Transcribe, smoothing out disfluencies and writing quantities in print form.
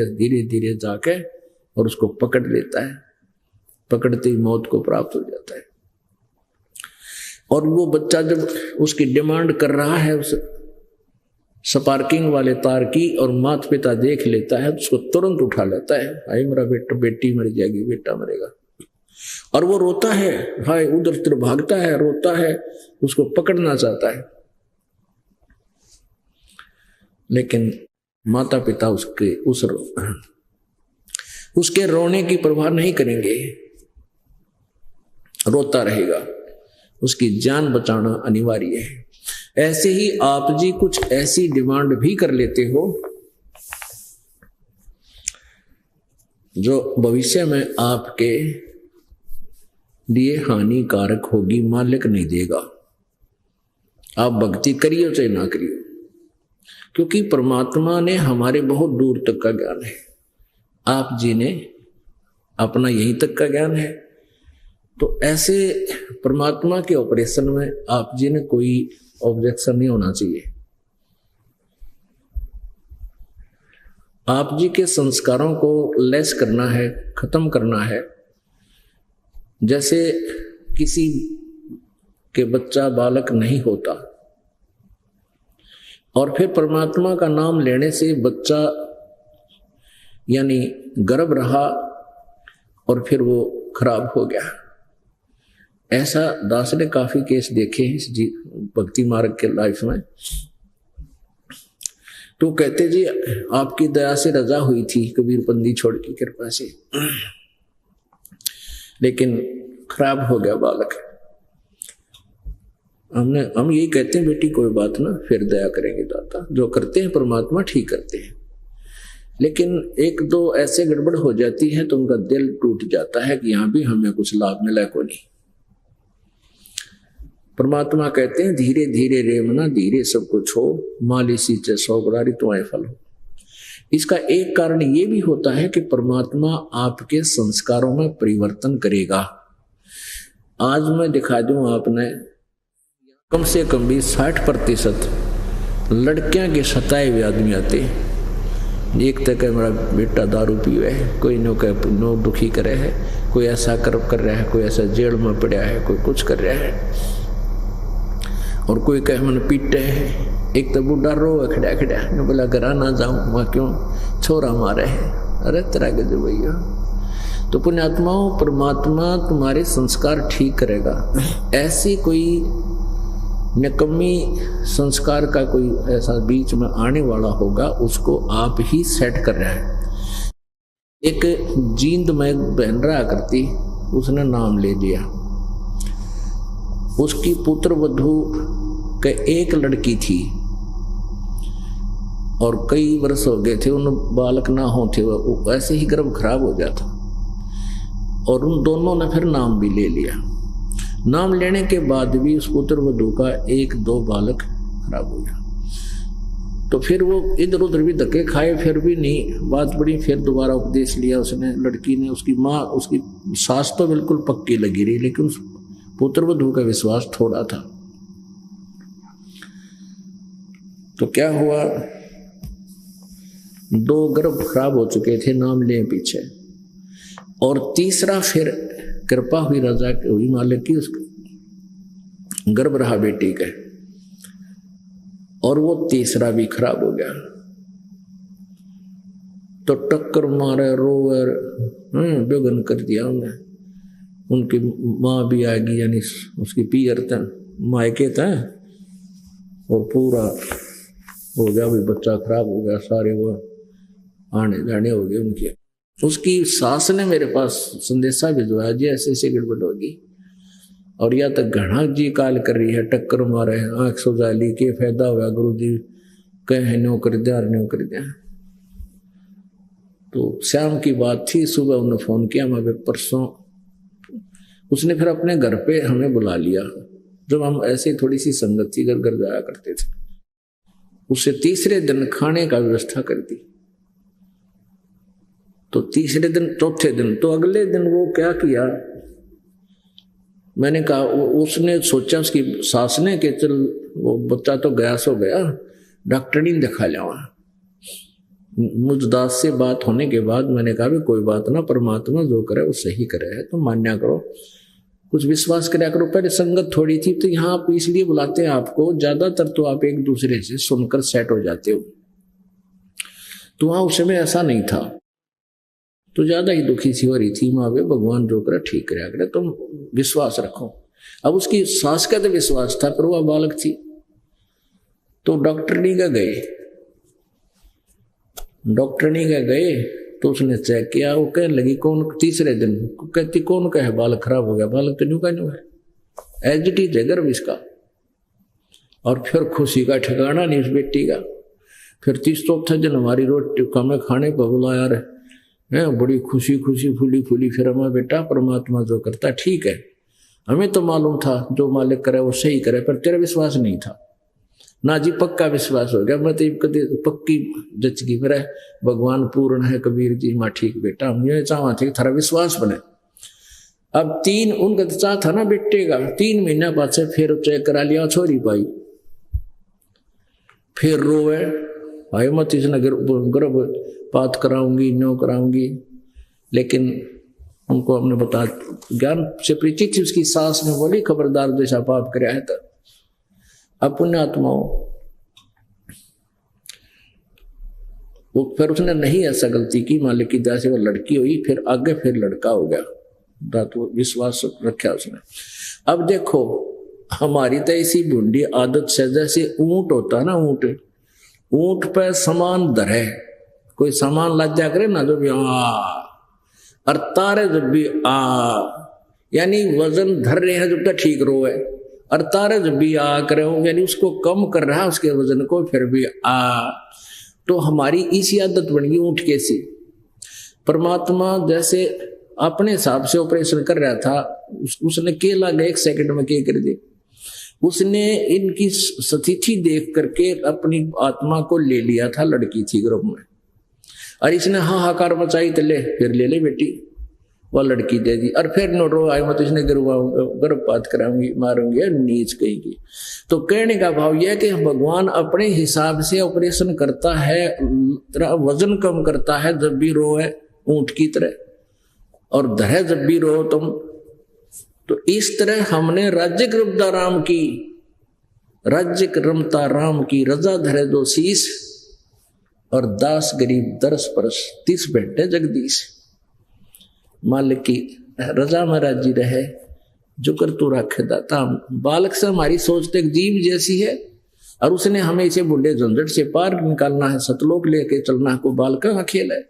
धीरे धीरे जाके और उसको पकड़ लेता है, पकड़ते ही मौत को प्राप्त हो जाता है। और वो बच्चा जब उसकी डिमांड कर रहा है उस स्पार्किंग वाले तार की और माता पिता देख लेता है तो उसको तुरंत उठा लेता है, हाय मेरा बेटा, बेटी मर जाएगी, बेटा मरेगा। और वो रोता है, हाय उधर उधर भागता है, रोता है, उसको पकड़ना चाहता है, लेकिन माता पिता उसके रोने की परवाह नहीं करेंगे, रोता रहेगा। उसकी जान बचाना अनिवार्य है। ऐसे ही आप जी कुछ ऐसी डिमांड भी कर लेते हो जो भविष्य में आपके लिए हानिकारक होगी, मालिक नहीं देगा। आप भक्ति करियो चाहे ना करियो, क्योंकि परमात्मा ने हमारे बहुत दूर तक का ज्ञान है, आप जी ने अपना यहीं तक का ज्ञान है। तो ऐसे परमात्मा के ऑपरेशन में आप जी ने कोई ऑब्जेक्शन नहीं होना चाहिए। आप जी के संस्कारों को लेस करना है, खत्म करना है। जैसे किसी के बच्चा बालक नहीं होता और फिर परमात्मा का नाम लेने से बच्चा यानी गर्भ रहा और फिर वो खराब हो गया। ऐसा दास ने काफी केस देखे हैं इस भक्ति मार्ग के लाइफ में। तो कहते जी आपकी दया से रजा हुई थी कबीर बंदी छोड़ की कृपा से, लेकिन खराब हो गया बालक। हम यही कहते हैं बेटी कोई बात ना, फिर दया करेंगे दाता, जो करते हैं परमात्मा ठीक करते हैं। लेकिन एक दो ऐसे गड़बड़ हो जाती है तो उनका दिल टूट जाता है कि यहां भी हमें कुछ लाभ मिला को नहीं। परमात्मा कहते हैं धीरे धीरे रेमना धीरे सब कुछ हो, माली सींचे सौ गुरारी तुम्हारे फल हो। इसका एक कारण ये भी होता है कि परमात्मा आपके संस्कारों में परिवर्तन करेगा। आज मैं दिखा दूं, आपने कम से कम भी 60% लड़कियां के सताए हुए आदमी आते हैं। एक तक है मेरा बेटा दारू पीवे है, कोई नो दुखी करे है, कोई ऐसा कर रहा है, कोई ऐसा जेल में पड़ा है, कोई कुछ कर रहा है, और कोई कहे मन पीटे है। एक तो बुढ़ा रो खड़ा खड़ा ने बोला घर ना जाऊं, वहां क्यों छोरा मारे है। अरे तेरा गज भैया। तो पुण्यात्माओं, परमात्मा तुम्हारे संस्कार ठीक करेगा। ऐसी कोई निकम्मी संस्कार का कोई ऐसा बीच में आने वाला होगा, उसको आप ही सेट कर रहे हैं। एक जींद में बहन रहा करती, उसने नाम ले लिया। उसकी पुत्र वधू के एक लड़की थी और कई वर्ष हो गए थे, उन बालक ना होते, वैसे ही गर्भ खराब हो गया था। और उन दोनों ने फिर नाम भी ले लिया। नाम लेने के बाद भी उस पुत्र वधू का एक दो बालक खराब हो गया। तो फिर वो इधर उधर भी धक्के खाए, फिर भी नहीं बात बड़ी। फिर दोबारा उपदेश लिया उसने, लड़की ने। उसकी माँ, उसकी सास तो बिल्कुल पक्की लगी रही, लेकिन उस पुत्र वधू का विश्वास थोड़ा था। तो क्या हुआ, दो गर्भ खराब हो चुके थे नाम ले पीछे, और तीसरा फिर कृपा हुई, रजा हुई मालिक की, उसका गर्भ रहा बेटी का, और वो तीसरा भी खराब हो गया। तो टक्कर मारे, रोवे, बेगन कर दिया उन्हें। उनकी माँ भी आएगी, यानी उसकी पियर था, मायके था, और पूरा हो गया भी, बच्चा खराब हो गया, सारे वो आने जाने हो गए उनके। उसकी सास ने मेरे पास संदेशा भिजवाया जी ऐसे ऐसे गड़बड़ होगी, और या तक घना जी काल कर रही है, टक्कर मारे हैं, आंख सुजाली, के फायदा हुआ गुरु जी कहे नो कर दिया, नो कर दिया। तो शाम की बात थी, सुबह उन्होंने फोन किया, मैं परसों। उसने फिर अपने घर पे हमें बुला लिया, जब हम ऐसे थोड़ी सी संगत थी, घर घर जाया करते थे। उससे तीसरे दिन खाने का व्यवस्था कर दी। तो तीसरे दिन, चौथे दिन, तो अगले दिन वो क्या किया, मैंने कहा, उसने सोचा, उसकी सास ने, कि चल वो बच्चा तो गया सो गया, डॉक्टर नहीं दिखा लिया। मुझदास से बात होने के बाद मैंने कहा भी कोई बात ना, परमात्मा जो करे वो सही करे है, तो मान्या करो, कुछ विश्वास कराया करो। पहले संगत थोड़ी थी, तो यहाँ आप इसलिए बुलाते हैं आपको, ज्यादातर तो आप एक दूसरे से सुनकर सेट हो जाते हो, तो वहां उस समय ऐसा नहीं था, तो ज्यादा ही दुखी सी हो रही थी। माँ वे भगवान जो करे ठीक कराया करे, तुम विश्वास रखो। अब उसकी सास का तो विश्वास था, पर वह बालक थी, तो डॉक्टरनी का गए तो उसने चेक किया, वो कहने लगी कौन, तीसरे दिन कहती कौन का है बालक खराब हो गया, बालक तो न्यू का न्यू है, एजिटी है गर्भ इसका। और फिर खुशी का ठिकाना नहीं उस बेटी का। फिर 34 दिन हमारी रोटी कमे खाने पर बुलाया है, बड़ी खुशी खुशी फूली फूली। फिर हमारा बेटा परमात्मा जो करता ठीक है, हमें तो मालूम था जो मालिक करे वो सही करे, पर तेरा विश्वास नहीं था ना जी, पक्का विश्वास हो गया। मैं तो कभी पक्की जच गई, मेरा भगवान पूर्ण है कबीर जी। माँ ठीक बेटा, हम ये चाहवा थे थारा विश्वास बने। अब 3 उनका तो चाह था ना बेटे का, 3 महीना बाद से फिर चेक करा लिया, छोरी पाई, फिर रोए भाई मत इसने गर्भपात कराऊंगी नो कराऊंगी। लेकिन उनको हमने बता, ज्ञान से परिचित थी उसकी सास ने बोली खबरदार जैसा पाप कराया है। तो अब पुण्यात्माओं, वो फिर उसने नहीं ऐसा गलती की, मालिक की दया से वो लड़की हुई, फिर आगे फिर लड़का हो गया, तो विश्वास रखा उसने। अब देखो हमारी तो ऐसी बूंदी आदत से, जैसे ऊंट होता ना, ऊंट पे सामान धरे, कोई सामान लाद्या करे ना, जो भी और तारे जब भी यानी वजन धर रहे हैं जब तक ठीक रो है, और तारे जब भी करे हो यानी उसको कम कर रहा है उसके वजन को, फिर भी तो हमारी इसी आदत बन गई ऊंट कैसी। परमात्मा जैसे अपने हिसाब से ऑपरेशन कर रहा था, उसने के लगा 1 सेकंड में के कर दिया। उसने इनकी स्थिति देख करके अपनी आत्मा को ले लिया था, लड़की थी गर्भ में, और इसने हाहाकार मचाई, तो ले फिर ले बेटी, वह लड़की दे दी। और फिर नो रो आई मत, इसने गर्भपात कराऊंगी मारूंगी, नीच कहेगी। तो कहने का भाव यह कि भगवान अपने हिसाब से ऑपरेशन करता है, वजन कम करता है जब भी रोए ऊंट की तरह, और धरे जब भी रो तुम। तो इस तरह हमने राज्य रमता राम की रजा धरे दो शीस, और दास गरीब दरस परस 30 बैठे जगदीश। मालिक की रजा में राजी रहे, जो कर तू रखे दाता। बालक से हमारी सोच तो एक जीव जैसी है, और उसने हमें इसे बुढ़े झंझट से पार निकालना है, सतलोक लेके चलना है, को बालक का खेल है।